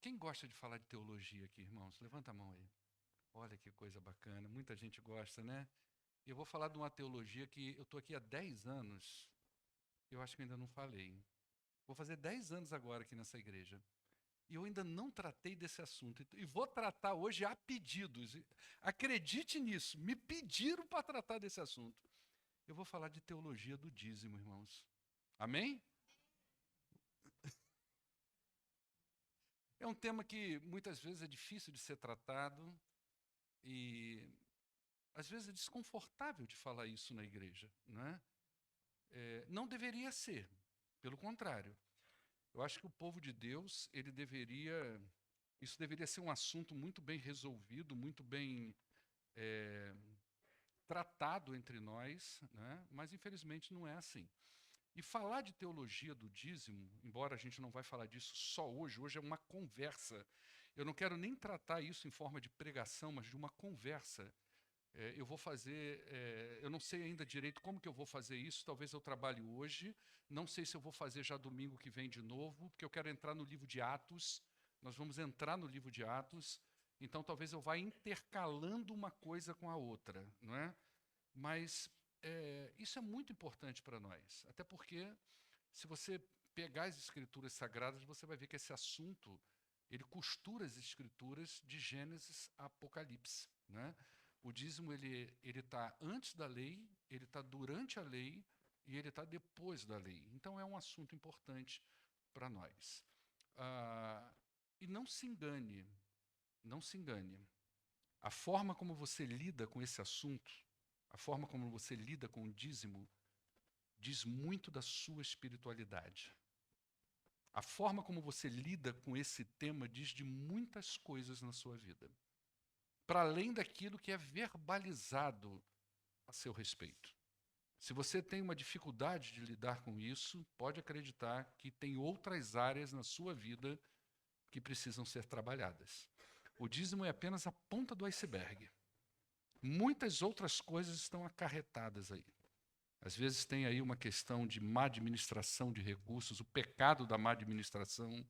Quem gosta de falar de teologia aqui, irmãos? Levanta a mão aí. Olha que coisa bacana, muita gente gosta, né? E eu vou falar de uma teologia que eu estou aqui há 10 anos, eu acho que eu ainda não falei. Vou fazer 10 anos agora aqui nessa igreja. E eu ainda não tratei desse assunto. E vou tratar hoje a pedidos. Acredite nisso, me pediram para tratar desse assunto. Eu vou falar de teologia do dízimo, irmãos. Amém? É um tema que muitas vezes é difícil de ser tratado e às vezes é desconfortável de falar isso na igreja, né? Não deveria ser, pelo contrário. Eu acho que o povo de Deus, isso deveria ser um assunto muito bem resolvido, muito bem é, tratado entre nós, né? Mas infelizmente não é assim. E falar de teologia do dízimo, embora a gente não vai falar disso só hoje, hoje é uma conversa. Eu não quero nem tratar isso em forma de pregação, mas de uma conversa. Eu vou fazer, eu não sei ainda direito como que eu vou fazer isso, talvez eu trabalhe hoje, não sei se eu vou fazer já domingo que vem de novo, porque eu quero entrar no livro de Atos, nós vamos entrar no livro de Atos, então talvez eu vá intercalando uma coisa com a outra, não é? Mas isso é muito importante para nós, até porque se você pegar as escrituras sagradas, você vai ver que esse assunto, ele costura as escrituras de Gênesis a Apocalipse, né? O dízimo ele está antes da lei, ele está durante a lei e ele está depois da lei. Então é um assunto importante para nós. Ah, e não se engane, não se engane. A forma como você lida com esse assunto, a forma como você lida com o dízimo, diz muito da sua espiritualidade. A forma como você lida com esse tema diz de muitas coisas na sua vida, para além daquilo que é verbalizado a seu respeito. Se você tem uma dificuldade de lidar com isso, pode acreditar que tem outras áreas na sua vida que precisam ser trabalhadas. O dízimo é apenas a ponta do iceberg. Muitas outras coisas estão acarretadas aí. Às vezes tem aí uma questão de má administração de recursos, o pecado da má administração,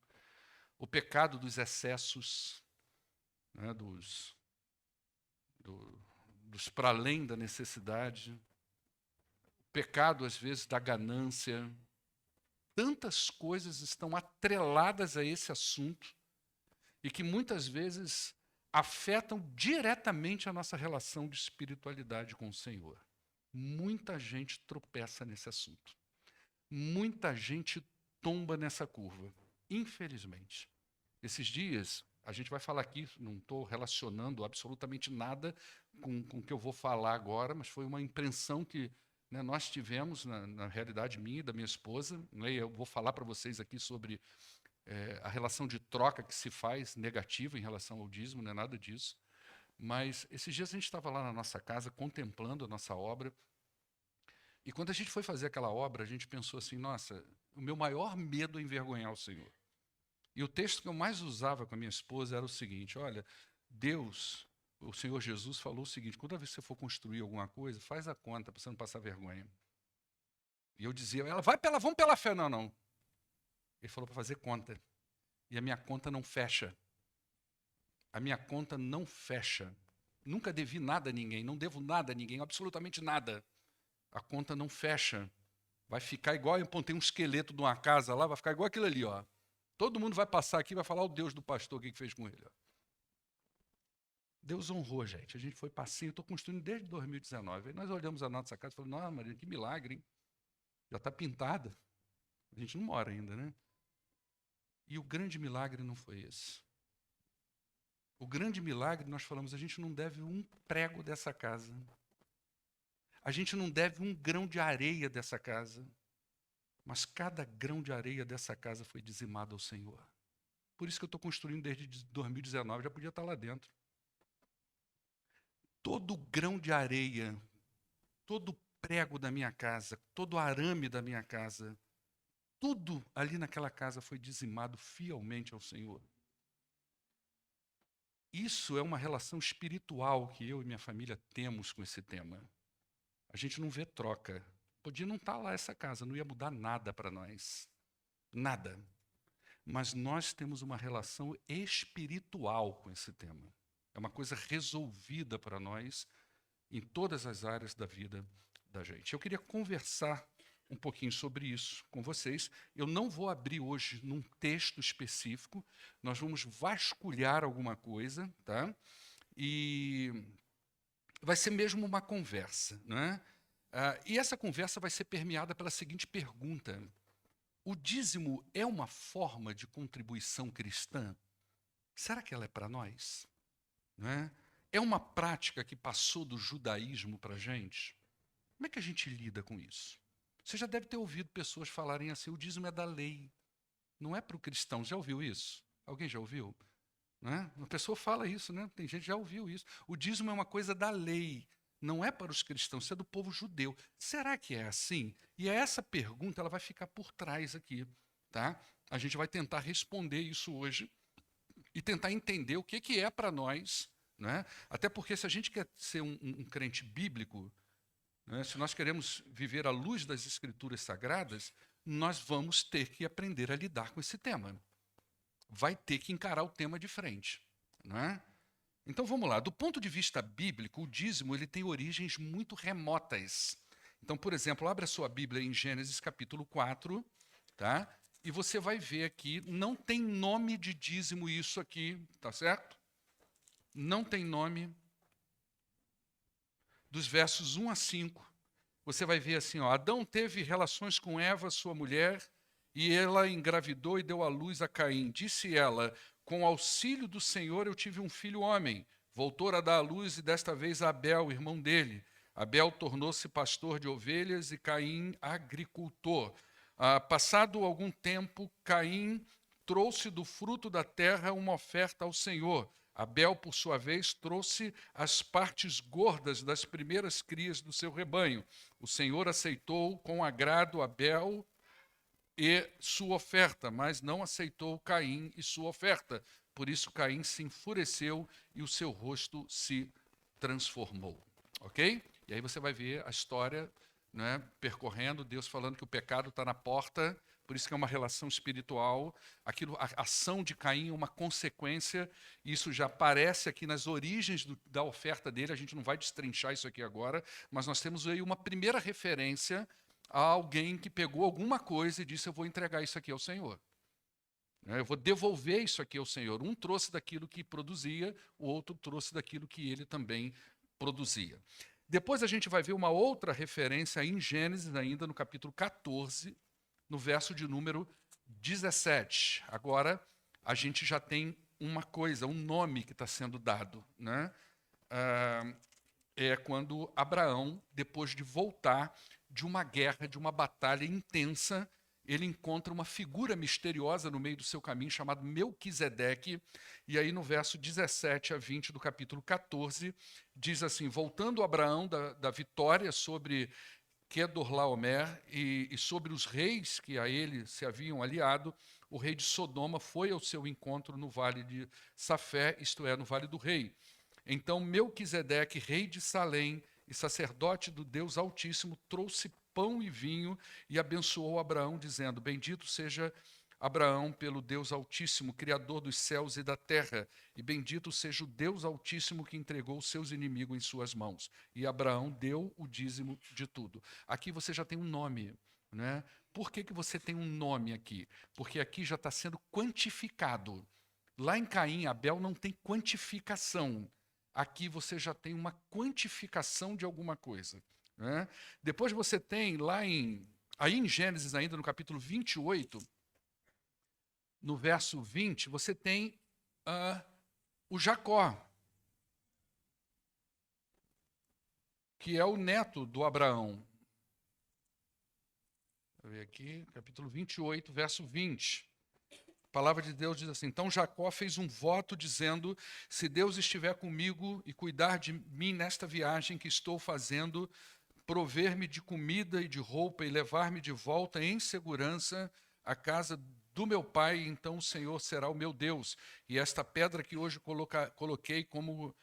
o pecado dos excessos, né, do, dos para além da necessidade, o pecado, às vezes, da ganância. Tantas coisas estão atreladas a esse assunto e que muitas vezes afetam diretamente a nossa relação de espiritualidade com o Senhor. Muita gente tropeça nesse assunto. Muita gente tomba nessa curva, infelizmente. Esses dias, a gente vai falar aqui, não estou relacionando absolutamente nada com o que eu vou falar agora, mas foi uma impressão que, né, nós tivemos, na realidade minha e da minha esposa. Né, e eu vou falar para vocês aqui sobre a relação de troca que se faz negativa em relação ao dízimo, não é nada disso. Mas esses dias a gente estava lá na nossa casa contemplando a nossa obra, e quando a gente foi fazer aquela obra, a gente pensou assim: nossa, o meu maior medo é envergonhar o Senhor. E o texto que eu mais usava com a minha esposa era o seguinte: olha, Deus, o Senhor Jesus falou o seguinte: toda vez que você for construir alguma coisa, faz a conta para você não passar vergonha. E eu dizia, ela vai pela, vamos pela fé, não, não. Ele falou para fazer conta. E a minha conta não fecha. A minha conta não fecha. Nunca devi nada a ninguém, não devo nada a ninguém, absolutamente nada. A conta não fecha. Vai ficar igual, eu pontei um esqueleto de uma casa lá, vai ficar igual aquilo ali, ó. Todo mundo vai passar aqui e vai falar o Deus do pastor, o que fez com ele. Ó. Deus honrou, gente. A gente foi passeio, eu estou construindo desde 2019. Aí nós olhamos a nossa casa e falamos, nossa, Maria, que milagre, hein? Já está pintada. A gente não mora ainda, né? E o grande milagre não foi esse. O grande milagre, nós falamos, a gente não deve um prego dessa casa. A gente não deve um grão de areia dessa casa. Mas cada grão de areia dessa casa foi dizimado ao Senhor. Por isso que eu estou construindo desde 2019, já podia estar lá dentro. Todo grão de areia, todo prego da minha casa, todo arame da minha casa, tudo ali naquela casa foi dizimado fielmente ao Senhor. Isso é uma relação espiritual que eu e minha família temos com esse tema. A gente não vê troca. Podia não estar lá essa casa, não ia mudar nada para nós. Nada. mas nós temos uma relação espiritual com esse tema. É uma coisa resolvida para nós em todas as áreas da vida da gente. Eu queria conversar um pouquinho sobre isso com vocês. Eu não vou abrir hoje num texto específico, nós vamos vasculhar alguma coisa, tá? E vai ser mesmo uma conversa, né? E essa conversa vai ser permeada pela seguinte pergunta: o dízimo é uma forma de contribuição cristã? Será que ela é para nós? Né? É uma prática que passou do judaísmo para a gente? Como é que a gente lida com isso? Você já deve ter ouvido pessoas falarem assim: o dízimo é da lei, não é para o cristão. Já ouviu isso? Alguém já ouviu? Né? Uma pessoa fala isso, né? Tem gente que já ouviu isso. O dízimo é uma coisa da lei, não é para os cristãos, isso é do povo judeu. Será que é assim? E essa pergunta ela vai ficar por trás aqui, tá? A gente vai tentar responder isso hoje e tentar entender o que é para nós, né? Até porque se a gente quer ser um crente bíblico, né? Se nós queremos viver à luz das Escrituras Sagradas, nós vamos ter que aprender a lidar com esse tema. Vai ter que encarar o tema de frente, não é? Então vamos lá. Do ponto de vista bíblico, o dízimo ele tem origens muito remotas. Então, por exemplo, abra sua Bíblia em Gênesis capítulo 4, tá? E você vai ver aqui, não tem nome de dízimo isso aqui, tá certo? Não tem nome. Dos versos 1 a 5, você vai ver assim, ó, Adão teve relações com Eva, sua mulher, e ela engravidou e deu à luz a Caim. Disse ela, com auxílio do Senhor eu tive um filho homem. Voltou a dar à luz e desta vez a Abel, irmão dele. Abel tornou-se pastor de ovelhas e Caim agricultor. Passado algum tempo, Caim trouxe do fruto da terra uma oferta ao Senhor. Abel, por sua vez, trouxe as partes gordas das primeiras crias do seu rebanho. O Senhor aceitou com agrado Abel e sua oferta, mas não aceitou Caim e sua oferta. Por isso Caim se enfureceu e o seu rosto se transformou. Ok? E aí você vai ver a história, né, percorrendo, Deus falando que o pecado está na porta, por isso que é uma relação espiritual. A ação de Caim é uma consequência, isso já aparece aqui nas origens da oferta dele, a gente não vai destrinchar isso aqui agora, mas nós temos aí uma primeira referência a alguém que pegou alguma coisa e disse: eu vou entregar isso aqui ao Senhor. Eu vou devolver isso aqui ao Senhor. Um trouxe daquilo que produzia, o outro trouxe daquilo que ele também produzia. Depois a gente vai ver uma outra referência em Gênesis, ainda no capítulo 14, no verso de número 17. Agora a gente já tem uma coisa, um nome que está sendo dado, né? É quando Abraão, depois de voltar de uma guerra, de uma batalha intensa, ele encontra uma figura misteriosa no meio do seu caminho, chamado Melquisedeque, e aí no verso 17 a 20 do capítulo 14, diz assim: voltando Abraão da vitória sobre Quedorlaomer e sobre os reis que a ele se haviam aliado, o rei de Sodoma foi ao seu encontro no vale de Safé, isto é, no vale do rei. Então Melquisedeque, rei de Salém e sacerdote do Deus Altíssimo, trouxe pão e vinho e abençoou Abraão, dizendo: bendito seja Abraão pelo Deus Altíssimo, Criador dos céus e da terra, e bendito seja o Deus Altíssimo que entregou os seus inimigos em suas mãos. E Abraão deu o dízimo de tudo. Aqui você já tem um nome, né? Por que você tem um nome aqui? Porque aqui já está sendo quantificado. Lá em Caim, Abel não tem quantificação. Aqui você já tem uma quantificação de alguma coisa, né? Depois você tem aí em Gênesis, ainda no capítulo 28, no verso 20, você tem o Jacó, que é o neto do Abraão. Vou ver aqui, capítulo 28, verso 20. A palavra de Deus diz assim: então Jacó fez um voto dizendo: se Deus estiver comigo e cuidar de mim nesta viagem que estou fazendo, prover-me de comida e de roupa e levar-me de volta em segurança à casa do meu pai, então o Senhor será o meu Deus. E esta pedra que hoje coloquei como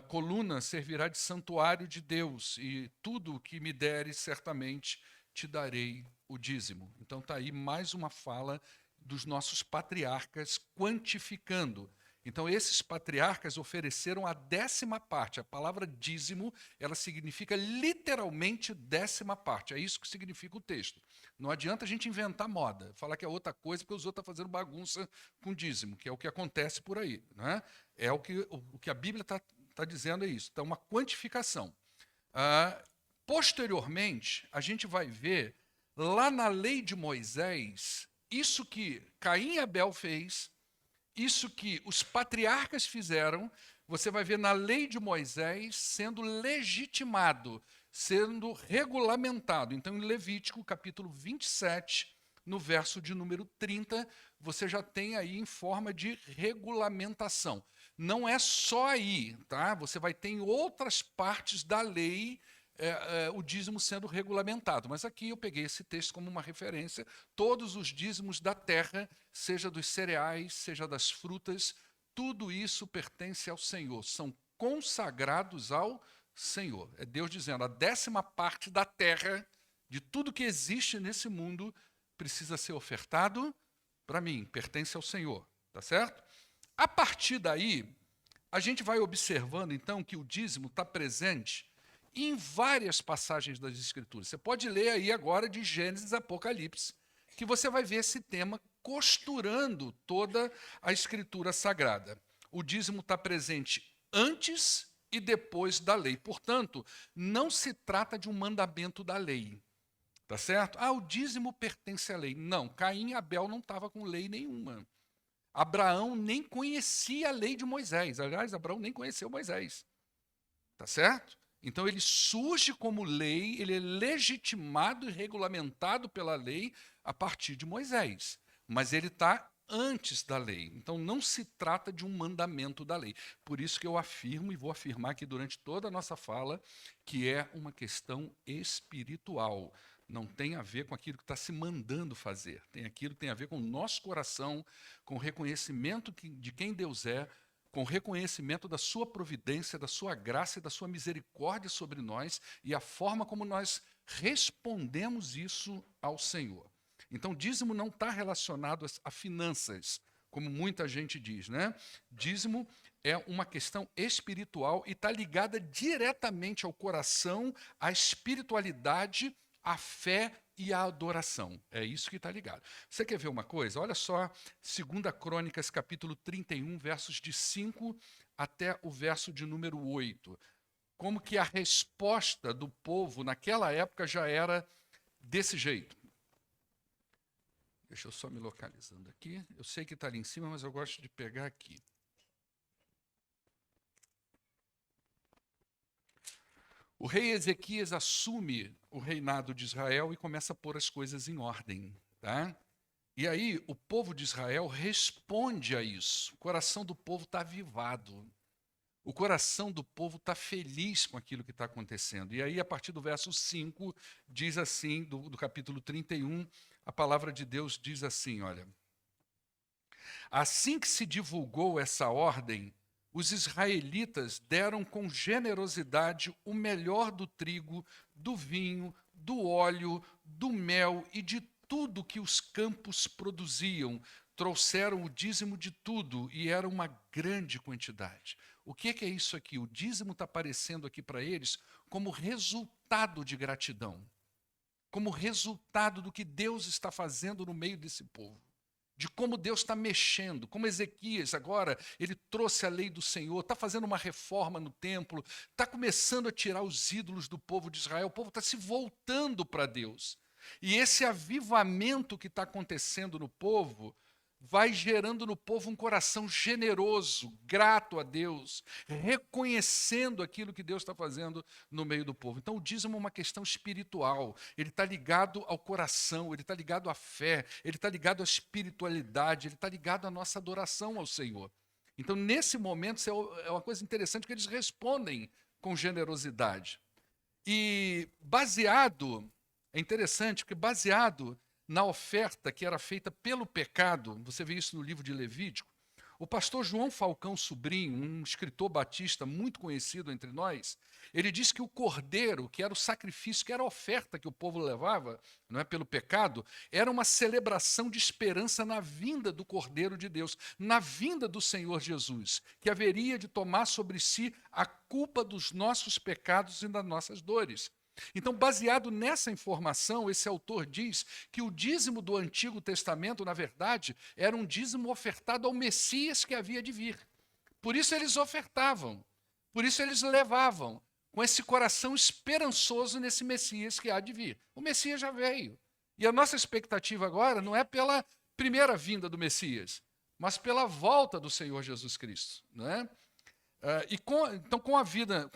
coluna servirá de santuário de Deus, e tudo o que me deres, certamente te darei o dízimo. Então está aí mais uma fala dos nossos patriarcas, quantificando. Então, esses patriarcas ofereceram a 10ª parte. A palavra dízimo, ela significa literalmente 10ª parte. É isso que significa o texto. Não adianta a gente inventar moda, falar que é outra coisa, porque os outros estão fazendo bagunça com dízimo, que é o que acontece por aí. Né? É o que a Bíblia está dizendo, é isso. Então, uma quantificação. Posteriormente, a gente vai ver, lá na lei de Moisés, isso que Caim e Abel fez, isso que os patriarcas fizeram, você vai ver na lei de Moisés sendo legitimado, sendo regulamentado. Então, em Levítico, capítulo 27, no verso de número 30, você já tem aí em forma de regulamentação. Não é só aí, tá? Você vai ter em outras partes da lei o dízimo sendo regulamentado. Mas aqui eu peguei esse texto como uma referência. Todos os dízimos da terra, seja dos cereais, seja das frutas, tudo isso pertence ao Senhor. São consagrados ao Senhor. É Deus dizendo, a 10ª parte da terra, de tudo que existe nesse mundo, precisa ser ofertado para mim, pertence ao Senhor. Tá certo? A partir daí, a gente vai observando, então, que o dízimo está presente em várias passagens das Escrituras. Você pode ler aí agora de Gênesis a Apocalipse, que você vai ver esse tema costurando toda a Escritura Sagrada. O dízimo está presente antes e depois da lei. Portanto, não se trata de um mandamento da lei. Tá certo? O dízimo pertence à lei. Não, Caim e Abel não estavam com lei nenhuma. Abraão nem conhecia a lei de Moisés. Aliás, Abraão nem conheceu Moisés. Tá certo? Então ele surge como lei, ele é legitimado e regulamentado pela lei a partir de Moisés. Mas ele está antes da lei. Então não se trata de um mandamento da lei. Por isso que eu afirmo e vou afirmar aqui durante toda a nossa fala que é uma questão espiritual. Não tem a ver com aquilo que está se mandando fazer. Tem aquilo que tem a ver com o nosso coração, com o reconhecimento de quem Deus é, com o reconhecimento da sua providência, da sua graça e da sua misericórdia sobre nós e a forma como nós respondemos isso ao Senhor. Então, dízimo não está relacionado a finanças, como muita gente diz, né? Dízimo é uma questão espiritual e está ligada diretamente ao coração, à espiritualidade, à fé e à adoração. É isso que está ligado. Você quer ver uma coisa? Olha só, 2 Crônicas, capítulo 31, versos de 5 até o verso de número 8. Como que a resposta do povo naquela época já era desse jeito. Deixa eu só me localizando aqui. Eu sei que está ali em cima, mas eu gosto de pegar aqui. O rei Ezequias assume o reinado de Israel e começa a pôr as coisas em ordem. Tá? E aí o povo de Israel responde a isso. O coração do povo está avivado. O coração do povo está feliz com aquilo que está acontecendo. E aí, a partir do verso 5, diz assim, do capítulo 31, a palavra de Deus diz assim, olha. Assim que se divulgou essa ordem, os israelitas deram com generosidade o melhor do trigo, do vinho, do óleo, do mel e de tudo que os campos produziam. Trouxeram o dízimo de tudo e era uma grande quantidade. O que é isso aqui? O dízimo está aparecendo aqui para eles como resultado de gratidão, como resultado do que Deus está fazendo no meio desse povo, de como Deus está mexendo, como Ezequias agora, ele trouxe a lei do Senhor, está fazendo uma reforma no templo, está começando a tirar os ídolos do povo de Israel, o povo está se voltando para Deus. E esse avivamento que está acontecendo no povo vai gerando no povo um coração generoso, grato a Deus, reconhecendo aquilo que Deus está fazendo no meio do povo. Então o dízimo é uma questão espiritual, ele está ligado ao coração, ele está ligado à fé, ele está ligado à espiritualidade, ele está ligado à nossa adoração ao Senhor. Então nesse momento é uma coisa interessante que eles respondem com generosidade. E é interessante porque baseado na oferta que era feita pelo pecado, você vê isso no livro de Levítico, O pastor João Falcão Sobrinho, um escritor batista muito conhecido entre nós, ele diz que o cordeiro, que era o sacrifício, que era a oferta que o povo levava, não é, pelo pecado, era uma celebração de esperança na vinda do Cordeiro de Deus, na vinda do Senhor Jesus, que haveria de tomar sobre si a culpa dos nossos pecados e das nossas dores. Então, baseado nessa informação, esse autor diz que o dízimo do Antigo Testamento, na verdade, era um dízimo ofertado ao Messias que havia de vir. Por isso eles ofertavam, por isso eles levavam, com esse coração esperançoso nesse Messias que há de vir. O Messias já veio. E a nossa expectativa agora não é pela primeira vinda do Messias, mas pela volta do Senhor Jesus Cristo. Não é? Então, com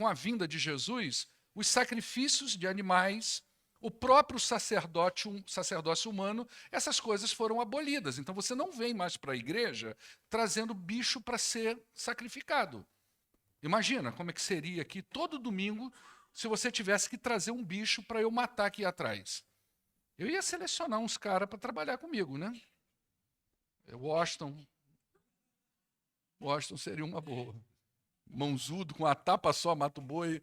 a vinda de Jesus, os sacrifícios de animais, o próprio sacerdócio humano, essas coisas foram abolidas. Então você não vem mais para a igreja trazendo bicho para ser sacrificado. Imagina como é que seria aqui todo domingo se você tivesse que trazer um bicho para eu matar aqui atrás. Eu ia selecionar uns caras para trabalhar comigo, né? Washington seria uma boa. Mãozudo, com a tapa só, mata o boi,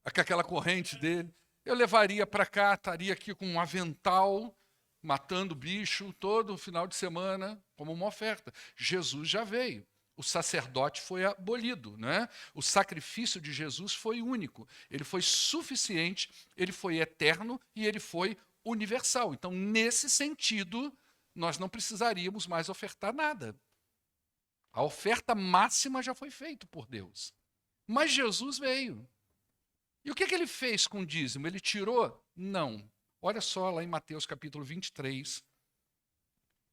com aquela corrente dele. Eu levaria para cá, estaria aqui com um avental, matando bicho todo final de semana, como uma oferta. Jesus já veio. O sacerdote foi abolido, né? O sacrifício de Jesus foi único. Ele foi suficiente, ele foi eterno e ele foi universal. Então, nesse sentido, nós não precisaríamos mais ofertar nada. A oferta máxima já foi feita por Deus. Mas Jesus veio. E o que ele fez com o dízimo? Ele tirou? Não. Olha só lá em Mateus capítulo 23,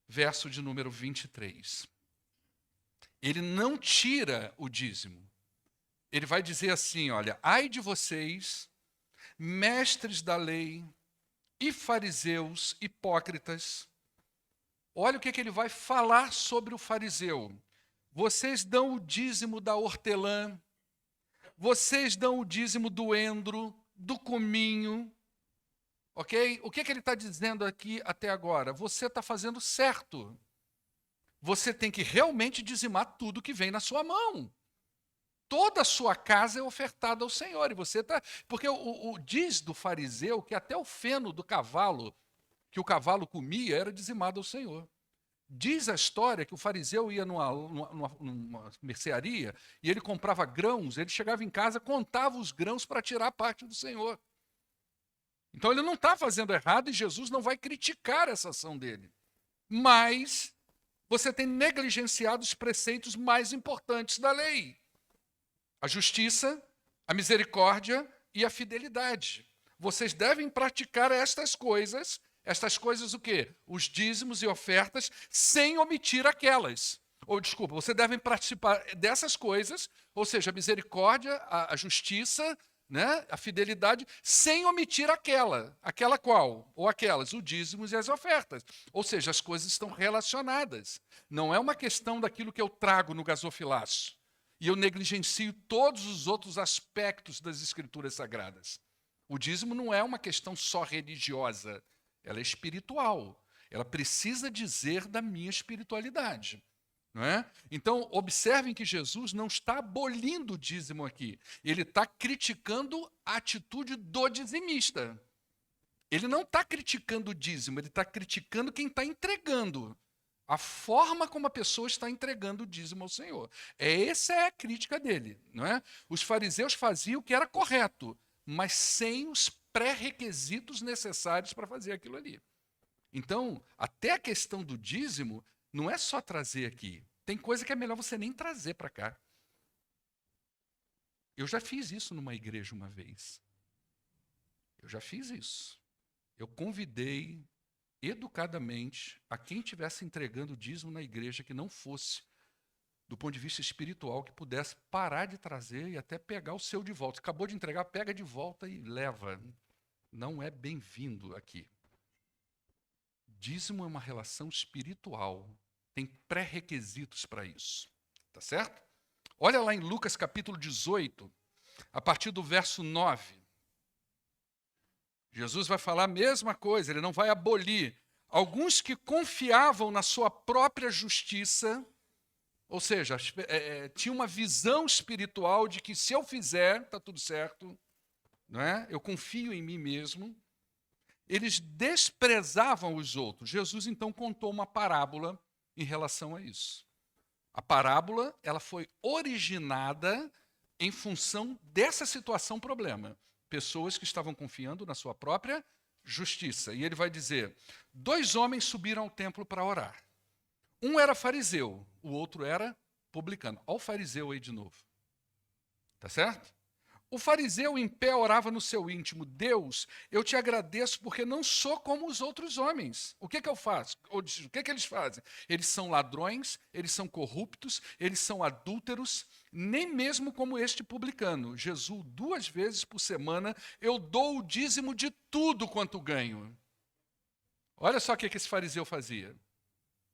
verso de número 23. Ele não tira o dízimo. Ele vai dizer assim, olha, ai de vocês, mestres da lei e fariseus hipócritas. Olha o que ele vai falar sobre o fariseu. Vocês dão o dízimo da hortelã, vocês dão o dízimo do endro, do cominho, ok? O que ele está dizendo aqui até agora? Você está fazendo certo. Você tem que realmente dizimar tudo que vem na sua mão. Toda a sua casa é ofertada ao Senhor. E você tá, porque diz do fariseu que até o feno do cavalo, que o cavalo comia, era dizimado ao Senhor. Diz a história que o fariseu ia numa mercearia e ele comprava grãos, ele chegava em casa, contava os grãos para tirar a parte do Senhor. Então ele não está fazendo errado e Jesus não vai criticar essa ação dele. Mas você tem negligenciado os preceitos mais importantes da lei. A justiça, a misericórdia e a fidelidade. Vocês devem praticar estas coisas o quê? Os dízimos e ofertas, sem omitir aquelas. Ou, desculpa, vocês devem participar dessas coisas, ou seja, a misericórdia, a justiça, né, a fidelidade, sem omitir aquela. Aquela qual? Ou aquelas, os dízimos e as ofertas. Ou seja, as coisas estão relacionadas. Não é uma questão daquilo que eu trago no gasofilaço. E eu negligencio todos os outros aspectos das Escrituras Sagradas. O dízimo não é uma questão só religiosa. Ela é espiritual. Ela precisa dizer da minha espiritualidade. Não é? Então, observem que Jesus não está abolindo o dízimo aqui. Ele está criticando a atitude do dizimista. Ele não está criticando o dízimo, ele está criticando quem está entregando. A forma como a pessoa está entregando o dízimo ao Senhor. Essa é a crítica dele. Não é? Os fariseus faziam o que era correto, mas sem os pré-requisitos necessários para fazer aquilo ali. Então, até a questão do dízimo não é só trazer aqui. Tem coisa que é melhor você nem trazer para cá. Eu já fiz isso numa igreja uma vez. Eu já fiz isso. Eu convidei educadamente a quem estivesse entregando o dízimo na igreja que não fosse, do ponto de vista espiritual, que pudesse parar de trazer e até pegar o seu de volta. Acabou de entregar, pega de volta e leva. Não é bem-vindo aqui. Dízimo é uma relação espiritual. Tem pré-requisitos para isso. Tá certo? Olha lá em Lucas capítulo 18, a partir do verso 9. Jesus vai falar a mesma coisa, ele não vai abolir. Alguns que confiavam na sua própria justiça Ou seja, tinha uma visão espiritual de que se eu fizer, está tudo certo, não é? Eu confio em mim mesmo. Eles desprezavam os outros. Jesus então contou uma parábola em relação a isso. A parábola, ela foi originada em função dessa situação problema. Pessoas que estavam confiando na sua própria justiça. E ele vai dizer: 2 homens subiram ao templo para orar. Um era fariseu, o outro era publicano. Olha o fariseu aí de novo. Tá certo? O fariseu em pé orava no seu íntimo: Deus, eu te agradeço porque não sou como os outros homens. O que eu faço? O que eles fazem? Eles são ladrões, eles são corruptos, eles são adúlteros, nem mesmo como este publicano. Jesus, 2 vezes por semana, eu dou o dízimo de tudo quanto ganho. Olha só o que esse fariseu fazia.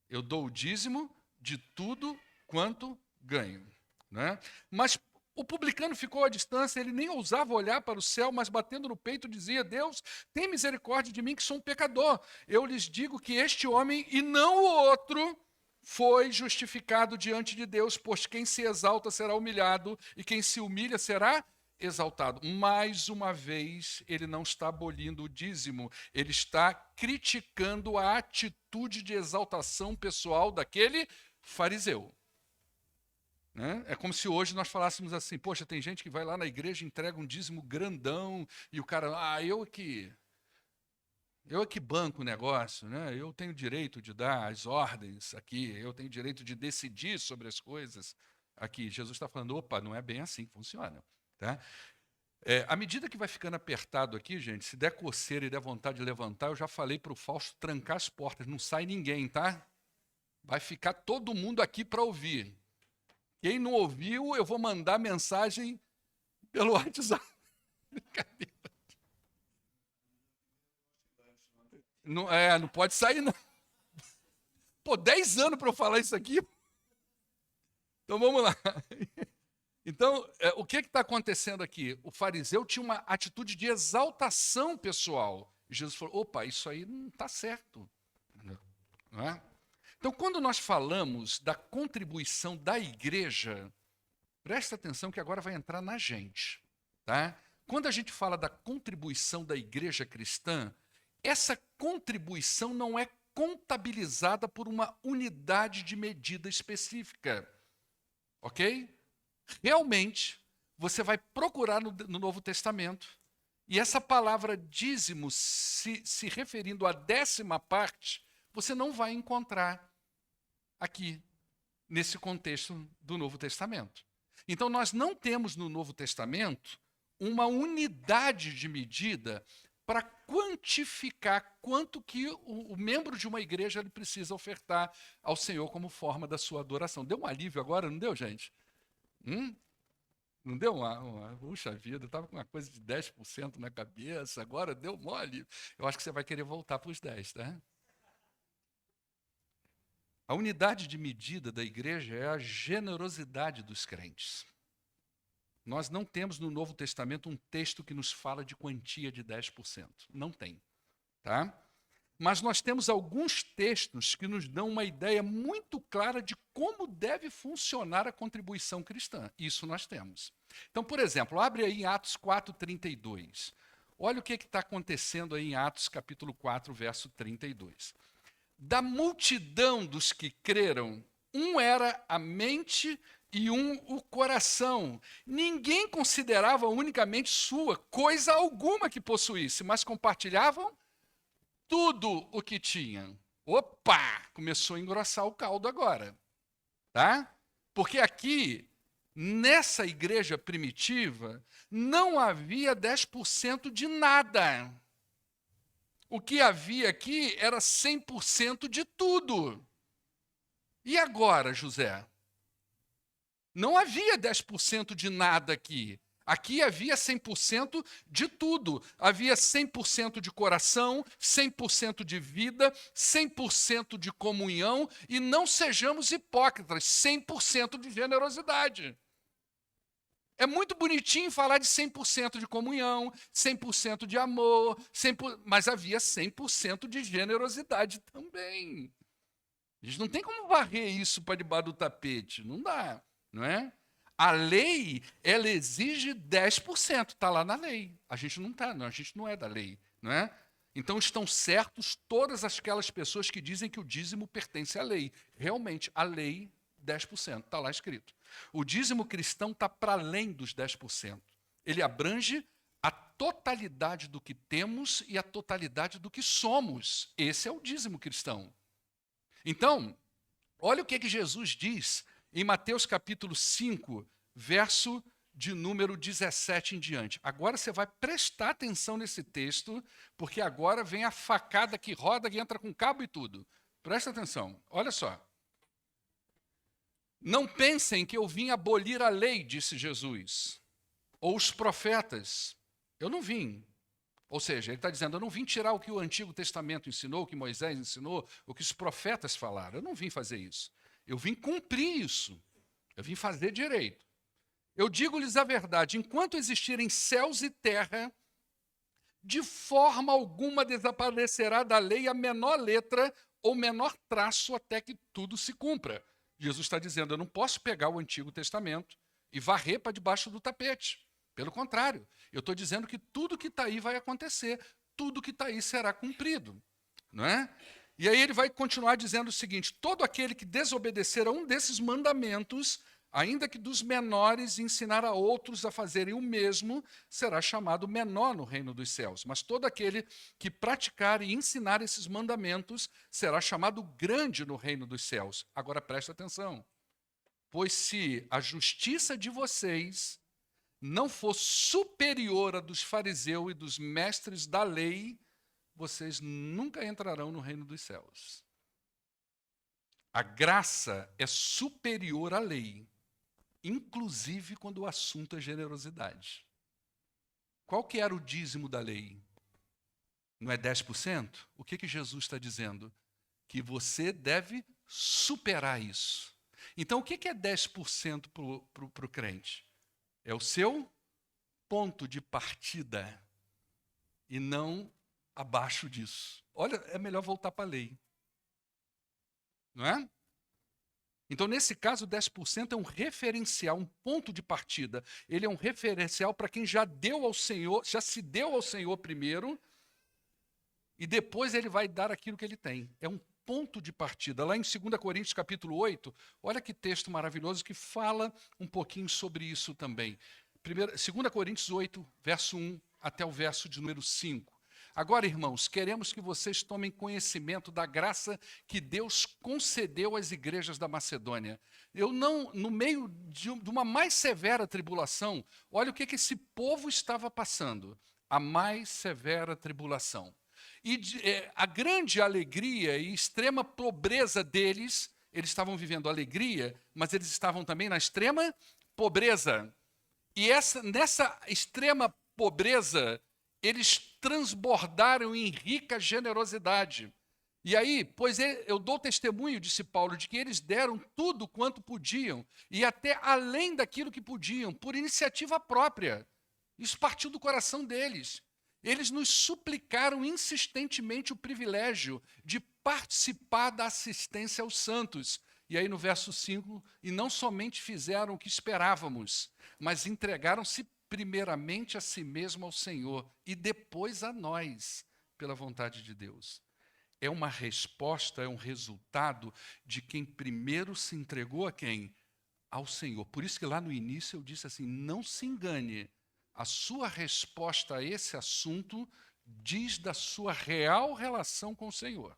Eu dou o dízimo de tudo quanto ganho. Né? Mas o publicano ficou à distância, ele nem ousava olhar para o céu, mas batendo no peito dizia: Deus, tem misericórdia de mim que sou um pecador. Eu lhes digo que este homem e não o outro foi justificado diante de Deus, pois quem se exalta será humilhado e quem se humilha será exaltado. Mais uma vez, ele não está abolindo o dízimo, ele está criticando a atitude de exaltação pessoal daquele fariseu. Né? É como se hoje nós falássemos assim: poxa, tem gente que vai lá na igreja e entrega um dízimo grandão e o cara, eu é que banco o negócio, né? Eu tenho direito de dar as ordens aqui, eu tenho direito de decidir sobre as coisas aqui. Jesus está falando: opa, não é bem assim que funciona. Tá? À medida que vai ficando apertado aqui, gente, se der coceira e der vontade de levantar, eu já falei para o Fausto trancar as portas, não sai ninguém, tá? Vai ficar todo mundo aqui para ouvir. Quem não ouviu, eu vou mandar mensagem pelo WhatsApp. Não pode sair, não. Pô, 10 anos para eu falar isso aqui. Então vamos lá. Então, o que está acontecendo aqui? O fariseu tinha uma atitude de exaltação pessoal. E Jesus falou: opa, isso aí não está certo. Não é? Então, quando nós falamos da contribuição da igreja, presta atenção que agora vai entrar na gente. Tá? Quando a gente fala da contribuição da igreja cristã, essa contribuição não é contabilizada por uma unidade de medida específica. Ok? Realmente, você vai procurar no Novo Testamento, e essa palavra dízimo, se referindo à 10ª parte, você não vai encontrar aqui, nesse contexto do Novo Testamento. Então, nós não temos no Novo Testamento uma unidade de medida para quantificar quanto que o membro de uma igreja ele precisa ofertar ao Senhor como forma da sua adoração. Deu um alívio agora, não deu, gente? Não deu puxa vida, eu estava com uma coisa de 10% na cabeça, agora deu mole. Eu acho que você vai querer voltar para os 10, tá? A unidade de medida da igreja é a generosidade dos crentes. Nós não temos no Novo Testamento um texto que nos fala de quantia de 10%. Não tem. Tá? Mas nós temos alguns textos que nos dão uma ideia muito clara de como deve funcionar a contribuição cristã. Isso nós temos. Então, por exemplo, abre aí em Atos 4:32. Olha o que está acontecendo aí em Atos capítulo 4, verso 32. Da multidão dos que creram, um era a mente e um o coração. Ninguém considerava unicamente sua coisa alguma que possuísse, mas compartilhavam tudo o que tinham. Opa! Começou a engrossar o caldo agora. Tá? Porque aqui, nessa igreja primitiva, não havia 10% de nada. O que havia aqui era 100% de tudo. E agora, José? Não havia 10% de nada aqui. Aqui havia 100% de tudo. Havia 100% de coração, 100% de vida, 100% de comunhão, e não sejamos hipócritas, 100% de generosidade. É muito bonitinho falar de 100% de comunhão, 100% de amor, mas havia 100% de generosidade também. A gente não tem como varrer isso para debaixo do tapete, não dá, não é? A lei, ela exige 10%, está lá na lei. A gente não está, a gente não é da lei, não é? Então estão certos todas aquelas pessoas que dizem que o dízimo pertence à lei. Realmente, a lei, 10%, está lá escrito. O dízimo cristão está para além dos 10%. Ele abrange a totalidade do que temos e a totalidade do que somos. Esse é o dízimo cristão. Então, olha o que Jesus diz em Mateus capítulo 5, verso de número 17 em diante. Agora você vai prestar atenção nesse texto, porque agora vem a facada que roda, que entra com cabo e tudo. Presta atenção, olha só. Não pensem que eu vim abolir a lei, disse Jesus, ou os profetas. Eu não vim. Ou seja, ele está dizendo, eu não vim tirar o que o Antigo Testamento ensinou, o que Moisés ensinou, o que os profetas falaram. Eu não vim fazer isso. Eu vim cumprir isso. Eu vim fazer direito. Eu digo-lhes a verdade, enquanto existirem céus e terra, de forma alguma desaparecerá da lei a menor letra ou menor traço até que tudo se cumpra. Jesus está dizendo, eu não posso pegar o Antigo Testamento e varrer para debaixo do tapete. Pelo contrário, eu estou dizendo que tudo que está aí vai acontecer, tudo que está aí será cumprido. Não é? E aí ele vai continuar dizendo o seguinte, todo aquele que desobedecer a um desses mandamentos, ainda que dos menores, ensinar a outros a fazerem o mesmo, será chamado menor no reino dos céus. Mas todo aquele que praticar e ensinar esses mandamentos será chamado grande no reino dos céus. Agora presta atenção. Pois se a justiça de vocês não for superior à dos fariseus e dos mestres da lei, vocês nunca entrarão no reino dos céus. A graça é superior à lei, inclusive quando o assunto é generosidade. Qual que era o dízimo da lei? Não é 10%? O que Jesus está dizendo? Que você deve superar isso. Então, o que é 10% para o crente? É o seu ponto de partida e não abaixo disso. Olha, é melhor voltar para a lei. Não é? Então, nesse caso, 10% é um referencial, um ponto de partida. Ele é um referencial para quem já deu ao Senhor, já se deu ao Senhor primeiro, e depois ele vai dar aquilo que ele tem. É um ponto de partida. Lá em 2 Coríntios capítulo 8, olha que texto maravilhoso que fala um pouquinho sobre isso também. 2 Coríntios 8, verso 1 até o verso de número 5. Agora, irmãos, queremos que vocês tomem conhecimento da graça que Deus concedeu às igrejas da Macedônia. No meio de uma mais severa tribulação, olha o que esse povo estava passando. A mais severa tribulação. E a grande alegria e extrema pobreza deles, eles estavam vivendo alegria, mas eles estavam também na extrema pobreza. E nessa extrema pobreza, eles transbordaram em rica generosidade. E aí, pois eu dou testemunho, disse Paulo, de que eles deram tudo quanto podiam, e até além daquilo que podiam, por iniciativa própria. Isso partiu do coração deles. Eles nos suplicaram insistentemente o privilégio de participar da assistência aos santos. E aí no verso 5, e não somente fizeram o que esperávamos, mas entregaram-se primeiramente a si mesmo ao Senhor e depois a nós, pela vontade de Deus. É uma resposta, é um resultado de quem primeiro se entregou a quem? Ao Senhor. Por isso que lá no início eu disse assim, não se engane, a sua resposta a esse assunto diz da sua real relação com o Senhor.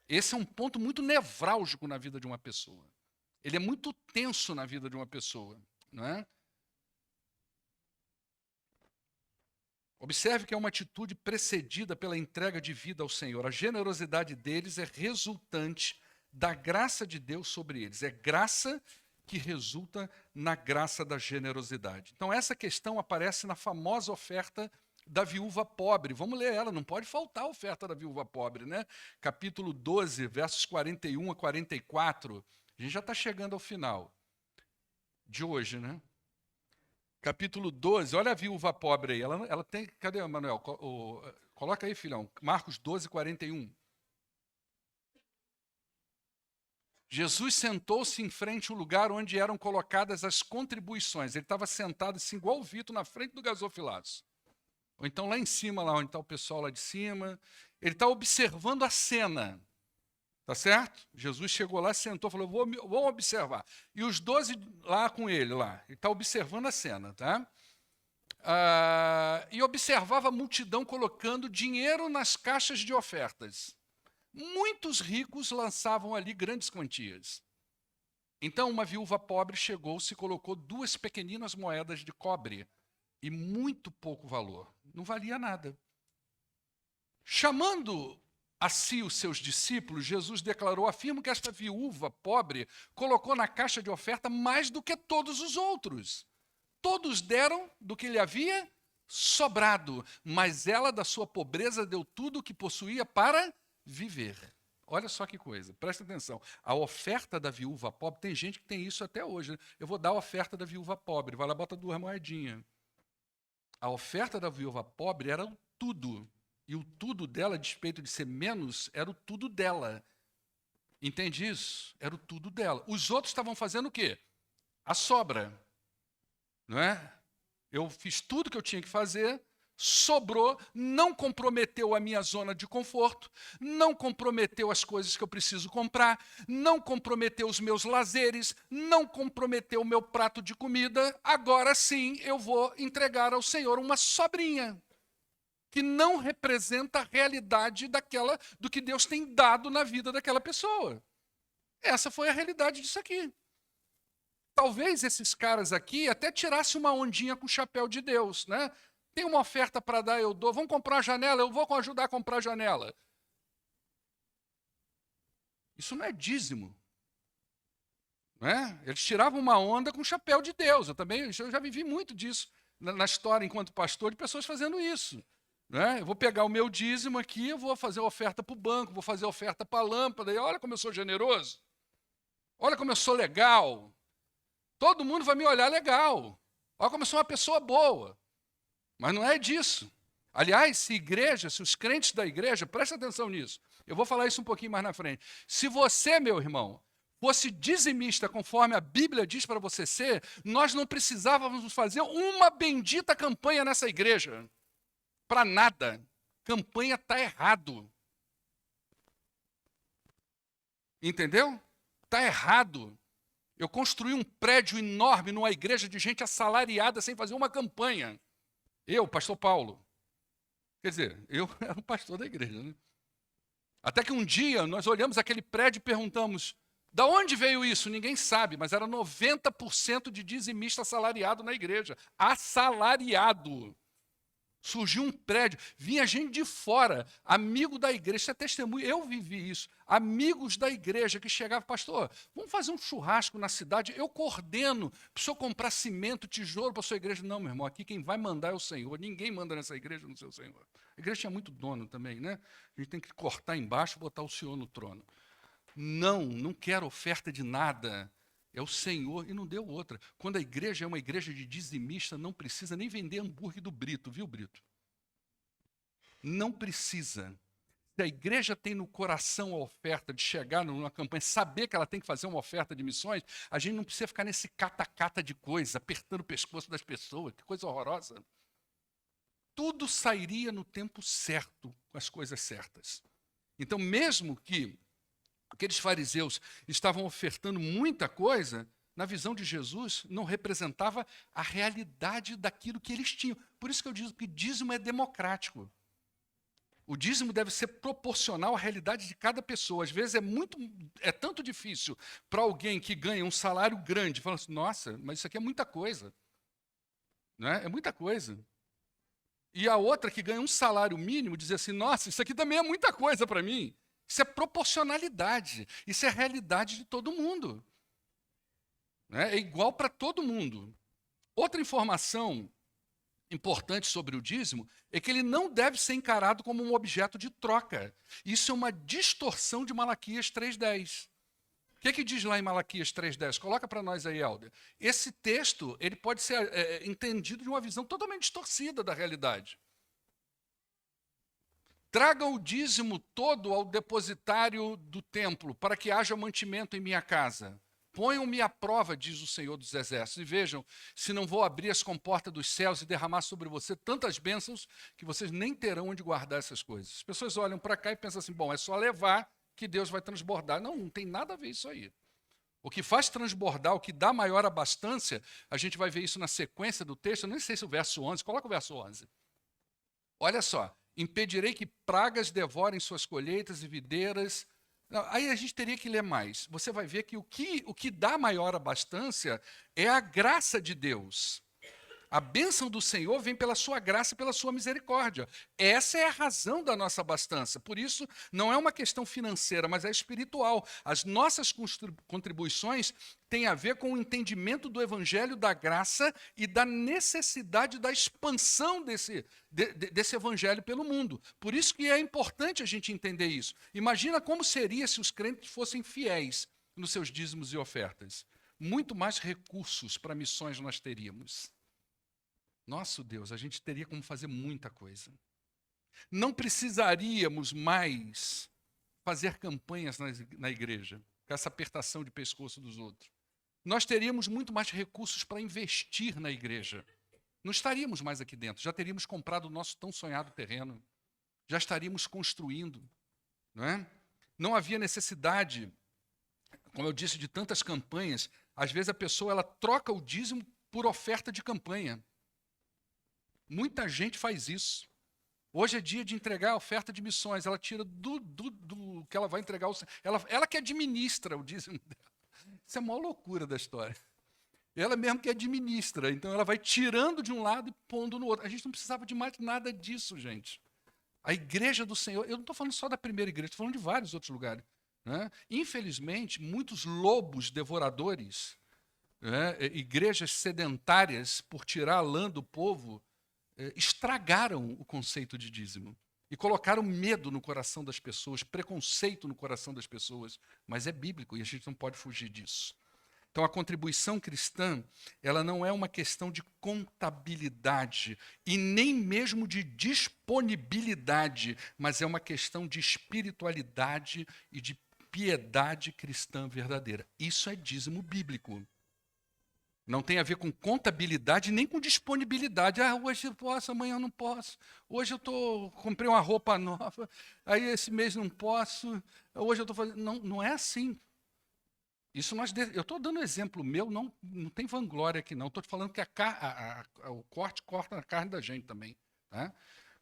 Esse é um ponto muito nevrálgico na vida de uma pessoa. Ele é muito tenso na vida de uma pessoa, não é? Observe que é uma atitude precedida pela entrega de vida ao Senhor. A generosidade deles é resultante da graça de Deus sobre eles. É graça que resulta na graça da generosidade. Então, essa questão aparece na famosa oferta da viúva pobre. Vamos ler ela, não pode faltar a oferta da viúva pobre, né? Capítulo 12, versos 41 a 44. A gente já está chegando ao final de hoje, né? Capítulo 12, olha a viúva pobre aí. Ela tem. Cadê, Manuel? Coloca aí, filhão. Marcos 12, 41. Jesus sentou-se em frente ao lugar onde eram colocadas as contribuições. Ele estava sentado assim, igual o Vitor, na frente do gasofilaço. Ou então lá em cima, lá onde está o pessoal lá de cima. Ele está observando a cena. Tá certo? Jesus chegou lá, sentou, falou, vamos observar. E os 12 lá com ele, lá. Ele está observando a cena, tá? E observava a multidão colocando dinheiro nas caixas de ofertas. Muitos ricos lançavam ali grandes quantias. Então uma viúva pobre chegou-se e colocou 2 pequeninas moedas de cobre e muito pouco valor. Não valia nada. Chamando a si os seus discípulos, Jesus declarou, afirmo que esta viúva pobre colocou na caixa de oferta mais do que todos os outros. Todos deram do que lhe havia sobrado, mas ela da sua pobreza deu tudo o que possuía para viver. Olha só que coisa, presta atenção. A oferta da viúva pobre, tem gente que tem isso até hoje. Né? Eu vou dar a oferta da viúva pobre, vai lá, bota 2 moedinhas. A oferta da viúva pobre era o tudo. E o tudo dela, a despeito de ser menos, era o tudo dela. Entende isso? Era o tudo dela. Os outros estavam fazendo o quê? A sobra. Não é? Eu fiz tudo que eu tinha que fazer, sobrou, não comprometeu a minha zona de conforto, não comprometeu as coisas que eu preciso comprar, não comprometeu os meus lazeres, não comprometeu o meu prato de comida. Agora sim eu vou entregar ao Senhor uma sobrinha, que não representa a realidade do que Deus tem dado na vida daquela pessoa. Essa foi a realidade disso aqui. Talvez esses caras aqui até tirassem uma ondinha com o chapéu de Deus, né? Tem uma oferta para dar, eu dou. Vamos comprar a janela, eu vou ajudar a comprar a janela. Isso não é dízimo. Não é? Eles tiravam uma onda com o chapéu de Deus. Eu já vivi muito disso na história, enquanto pastor, de pessoas fazendo isso. Né? Eu vou pegar o meu dízimo aqui, eu vou fazer oferta para o banco, vou fazer oferta para a lâmpada, e olha como eu sou generoso, olha como eu sou legal, todo mundo vai me olhar legal, olha como eu sou uma pessoa boa, mas não é disso. Aliás, se os crentes da igreja, presta atenção nisso, eu vou falar isso um pouquinho mais na frente, se você, meu irmão, fosse dizimista conforme a Bíblia diz para você ser, nós não precisávamos fazer uma bendita campanha nessa igreja. Para nada. Campanha está errado. Entendeu? Está errado. Eu construí um prédio enorme numa igreja de gente assalariada sem fazer uma campanha. Eu, pastor Paulo. Quer dizer, eu era um pastor da igreja. Né? Até que um dia nós olhamos aquele prédio e perguntamos, da onde veio isso? Ninguém sabe, mas era 90% de dizimista assalariado na igreja. Assalariado. Surgiu um prédio, vinha gente de fora, amigo da igreja, isso é testemunho, eu vivi isso, amigos da igreja que chegavam, pastor, vamos fazer um churrasco na cidade, eu coordeno, precisa comprar cimento, tijolo para a sua igreja. Não, meu irmão, aqui quem vai mandar é o Senhor, ninguém manda nessa igreja no seu Senhor. A igreja tinha muito dono também, né? A gente tem que cortar embaixo e botar o Senhor no trono. Não quero oferta de nada. É o Senhor, e não deu outra. Quando a igreja é uma igreja de dizimista, não precisa nem vender hambúrguer do Brito, viu, Brito? Não precisa. Se a igreja tem no coração a oferta de chegar numa campanha, saber que ela tem que fazer uma oferta de missões, a gente não precisa ficar nesse cata-cata de coisa, apertando o pescoço das pessoas, que coisa horrorosa. Tudo sairia no tempo certo, com as coisas certas. Então, mesmo que aqueles fariseus estavam ofertando muita coisa, na visão de Jesus, não representava a realidade daquilo que eles tinham. Por isso que eu digo que dízimo é democrático. O dízimo deve ser proporcional à realidade de cada pessoa. Às vezes é tanto difícil para alguém que ganha um salário grande, falar assim, nossa, mas isso aqui é muita coisa. Não é? É muita coisa. E a outra que ganha um salário mínimo, dizer assim, nossa, isso aqui também é muita coisa para mim. Isso é proporcionalidade, isso é a realidade de todo mundo. Né? É igual para todo mundo. Outra informação importante sobre o dízimo é que ele não deve ser encarado como um objeto de troca. Isso é uma distorção de Malaquias 3:10. O que diz lá em Malaquias 3:10? Coloca para nós aí, Helder. Esse texto ele pode ser entendido de uma visão totalmente distorcida da realidade. Tragam o dízimo todo ao depositário do templo, para que haja mantimento em minha casa. Ponham-me à prova, diz o Senhor dos Exércitos, e vejam se não vou abrir as comportas dos céus e derramar sobre você tantas bênçãos que vocês nem terão onde guardar essas coisas. As pessoas olham para cá e pensam assim, bom, é só levar que Deus vai transbordar. Não, não tem nada a ver isso aí. O que faz transbordar, o que dá maior abastança, a gente vai ver isso na sequência do texto, eu nem sei se o verso 11, coloca o verso 11. Olha só, impedirei que pragas devorem suas colheitas e videiras. Não, aí a gente teria que ler mais. Você vai ver que o que dá maior abastança é a graça de Deus. A bênção do Senhor vem pela sua graça e pela sua misericórdia. Essa é a razão da nossa abastança. Por isso, não é uma questão financeira, mas é espiritual. As nossas contribuições têm a ver com o entendimento do evangelho da graça e da necessidade da expansão desse evangelho pelo mundo. Por isso que é importante a gente entender isso. Imagina como seria se os crentes fossem fiéis nos seus dízimos e ofertas. Muito mais recursos para missões nós teríamos. Nosso Deus, a gente teria como fazer muita coisa. Não precisaríamos mais fazer campanhas na igreja, com essa apertação de pescoço dos outros. Nós teríamos muito mais recursos para investir na igreja. Não estaríamos mais aqui dentro, já teríamos comprado o nosso tão sonhado terreno, já estaríamos construindo. Não é? Não havia necessidade, como eu disse, de tantas campanhas. Às vezes a pessoa ela troca o dízimo por oferta de campanha. Muita gente faz isso. Hoje é dia de entregar a oferta de missões. Ela tira do que ela vai entregar. Ela que administra o dízimo dela. Isso é a maior loucura da história. Ela mesmo que administra. Então ela vai tirando de um lado e pondo no outro. A gente não precisava de mais nada disso, gente. A igreja do Senhor, eu não estou falando só da primeira igreja, estou falando de vários outros lugares. Né? Infelizmente, muitos lobos devoradores, né? Igrejas sedentárias, por tirar a lã do povo, estragaram o conceito de dízimo e colocaram medo no coração das pessoas, preconceito no coração das pessoas, mas é bíblico e a gente não pode fugir disso. Então, a contribuição cristã, ela não é uma questão de contabilidade e nem mesmo de disponibilidade, mas é uma questão de espiritualidade e de piedade cristã verdadeira. Isso é dízimo bíblico. Não tem a ver com contabilidade nem com disponibilidade. Ah, hoje eu posso, amanhã eu não posso. Hoje eu comprei uma roupa nova, aí esse mês não posso. Hoje eu estou fazendo. Não, não é assim. Isso eu estou dando exemplo meu, não tem vanglória aqui não. Estou falando que o corte corta a carne da gente também. Tá?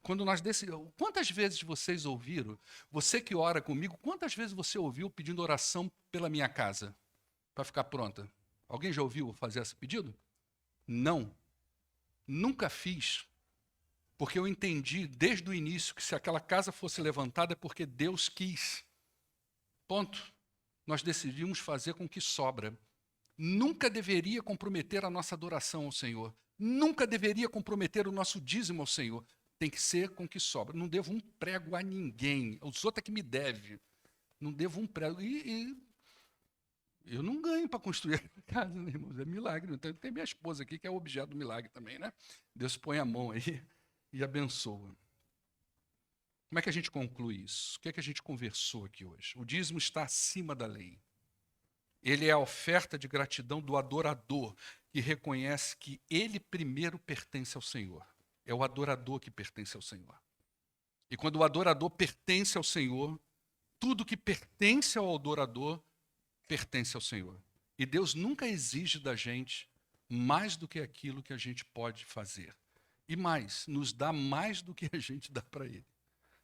Quando nós decidimos, quantas vezes vocês ouviram, você que ora comigo, quantas vezes você ouviu pedindo oração pela minha casa para ficar pronta? Alguém já ouviu fazer esse pedido? Não. Nunca fiz. Porque eu entendi desde o início que se aquela casa fosse levantada é porque Deus quis. Ponto. Nós decidimos fazer com que sobra. Nunca deveria comprometer a nossa adoração ao Senhor. Nunca deveria comprometer o nosso dízimo ao Senhor. Tem que ser com que sobra. Não devo um prego a ninguém. Os outros é que me devem. Não devo um prego. Eu não ganho para construir a casa, né, irmãos? É milagre. Então, tem minha esposa aqui, que é o objeto do milagre também, né? Deus põe a mão aí e abençoa. Como é que a gente conclui isso? O que é que a gente conversou aqui hoje? O dízimo está acima da lei. Ele é a oferta de gratidão do adorador, que reconhece que ele primeiro pertence ao Senhor. É o adorador que pertence ao Senhor. E quando o adorador pertence ao Senhor, tudo que pertence ao adorador pertence ao Senhor. E Deus nunca exige da gente mais do que aquilo que a gente pode fazer. E mais, nos dá mais do que a gente dá para Ele.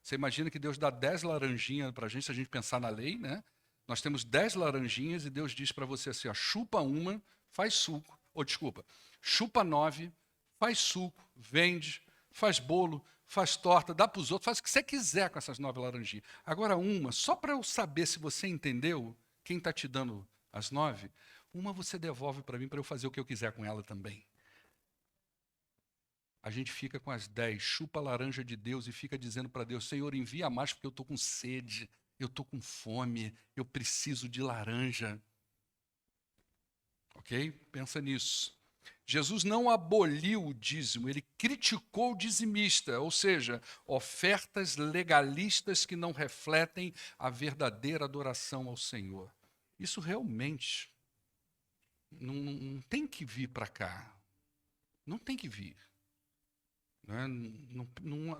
Você imagina que Deus dá 10 laranjinhas para a gente, se a gente pensar na lei, né? Nós temos 10 laranjinhas e Deus diz para você assim, ó, chupa uma, faz suco, chupa 9, faz suco, vende, faz bolo, faz torta, dá para os outros, faz o que você quiser com essas 9 laranjinhas. Agora uma, só para eu saber se você entendeu, quem está te dando as 9, uma você devolve para mim para eu fazer o que eu quiser com ela também. A gente fica com as 10, chupa a laranja de Deus e fica dizendo para Deus, Senhor, envia mais porque eu estou com sede, eu estou com fome, eu preciso de laranja. Ok? Pensa nisso. Jesus não aboliu o dízimo, ele criticou o dizimista, ou seja, ofertas legalistas que não refletem a verdadeira adoração ao Senhor. Isso realmente não tem que vir para cá. Não tem que vir.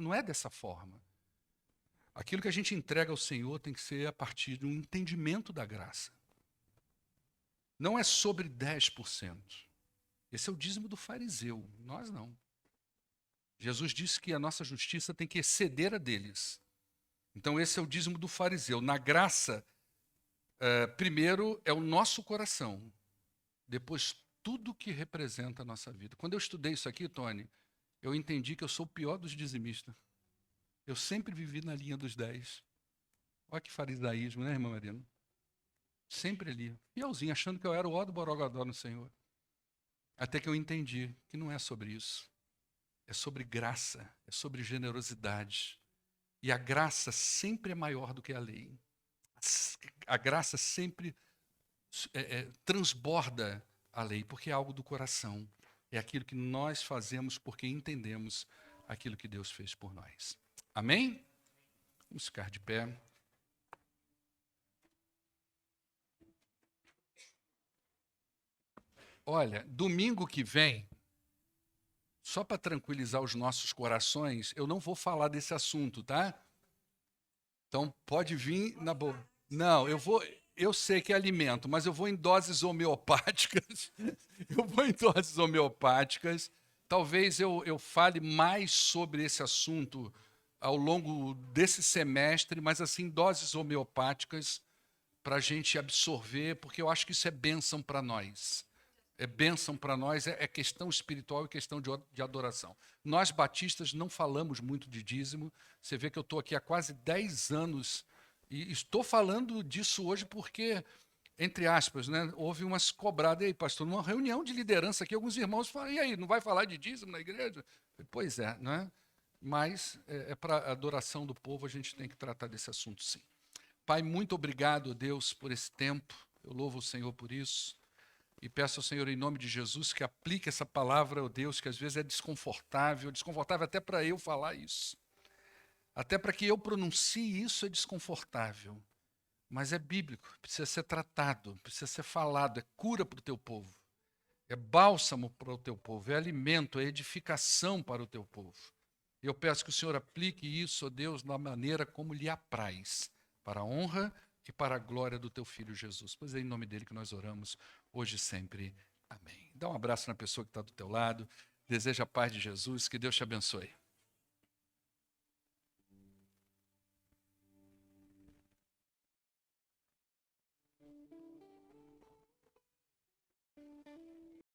Não é dessa forma. Aquilo que a gente entrega ao Senhor tem que ser a partir de um entendimento da graça. Não é sobre 10%. Esse é o dízimo do fariseu, nós não. Jesus disse que a nossa justiça tem que exceder a deles. Então esse é o dízimo do fariseu. Na graça, primeiro é o nosso coração, depois tudo que representa a nossa vida. Quando eu estudei isso aqui, Tony, eu entendi que eu sou o pior dos dizimistas. Eu sempre vivi na linha dos 10. Olha que farisaísmo, né, irmã Marina? Sempre ali, fielzinho, achando que eu era o ó do borogodó no Senhor. Até que eu entendi que não é sobre isso. É sobre graça, é sobre generosidade. E a graça sempre é maior do que a lei. A graça sempre transborda a lei, porque é algo do coração. É aquilo que nós fazemos porque entendemos aquilo que Deus fez por nós. Amém? Vamos ficar de pé. Olha, domingo que vem, só para tranquilizar os nossos corações, eu não vou falar desse assunto, tá? Então pode vir na boa. Não, eu sei que é alimento, mas eu vou em doses homeopáticas. Eu vou em doses homeopáticas. Talvez eu fale mais sobre esse assunto ao longo desse semestre, mas assim, doses homeopáticas para a gente absorver, porque eu acho que isso é bênção para nós. É bênção para nós, é questão espiritual e questão de adoração. Nós batistas não falamos muito de dízimo. Você vê que eu estou aqui há quase 10 anos e estou falando disso hoje porque, entre aspas, né, houve umas cobradas. E aí, pastor, numa reunião de liderança aqui, alguns irmãos falam, e aí, não vai falar de dízimo na igreja? Pois é, né? Mas para a adoração do povo, a gente tem que tratar desse assunto, sim. Pai, muito obrigado, Deus, por esse tempo. Eu louvo o Senhor por isso. E peço ao Senhor, em nome de Jesus, que aplique essa palavra ao Deus, que às vezes é desconfortável até para eu falar isso. Até para que eu pronuncie isso é desconfortável. Mas é bíblico, precisa ser tratado, precisa ser falado, é cura para o teu povo. É bálsamo para o teu povo, é alimento, é edificação para o teu povo. Eu peço que o Senhor aplique isso, ó Deus, da maneira como lhe apraz, para a honra e para a glória do teu Filho Jesus. Pois é em nome dele que nós oramos, hoje e sempre. Amém. Dá um abraço na pessoa que está do teu lado. Deseja a paz de Jesus. Que Deus te abençoe.